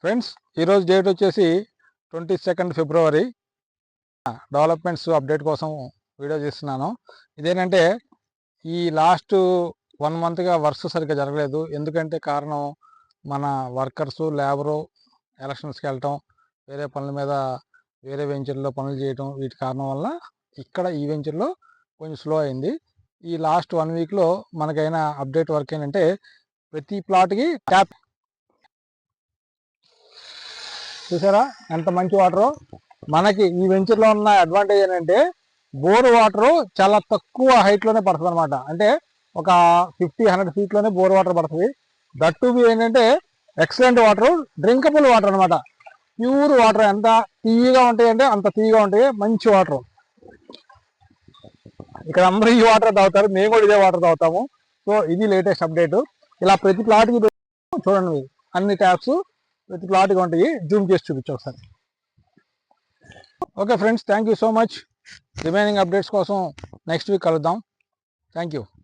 Friends ఈరోజు date వచ్చేసి 22 ఫిబ్రవరి. Developments update కోసం వీడియో చేస్తున్నాను. ఇదేంటంటే ఈ లాస్ట్ 1 మంత్గా వర్క్స్ సరిగ్గా జరగలేదు. ఎందుకంటే కారణం మన వర్కర్సు లేబరు ఎలక్షన్స్కి వెళ్ళటం, వేరే పనుల మీద వేరే వెంచర్లో పనులు చేయటం, వీటి కారణం వల్ల ఇక్కడ ఈ వెంచర్లో కొంచెం స్లో అయింది. ఈ లాస్ట్ 1 వీక్లో మనకైన అప్డేట్ వర్క్ ఏంటంటే ప్రతి ప్లాట్కి ట్యాప్ చూసారా ఎంత మంచి వాటరు. మనకి ఈ వెంచర్లో ఉన్న అడ్వాంటేజ్ ఏంటంటే బోర్ వాటరు చాలా తక్కువ హైట్లోనే పడుతుంది అనమాట. అంటే ఒక 50-100 ఫీట్లోనే బోర్ వాటర్ పడుతుంది. దట్టు ఏంటంటే ఎక్సలెంట్ వాటర్, డ్రింకబుల్ వాటర్ అనమాట. ప్యూర్ వాటర్, ఎంత తీయగా ఉంటాయి అంటే అంత తీయగా ఉంటాయి, మంచి వాటర్. ఇక్కడ అందరూ ఈ వాటర్ తాగుతారు, మేము కూడా ఇదే వాటర్ తాగుతాము. సో ఇది లేటెస్ట్ అప్డేట్. ఇలా ప్రతి ప్లాట్కి చూడండి, అన్ని ట్యాప్స్ ప్రతి ప్లాట్గా ఉంటాయి. జూమ్ చేసి చూపించు ఒకసారి. Okay friends, thank you so much. Remaining updates కోసం నెక్స్ట్ వీక్ కలుద్దాం. Thank you.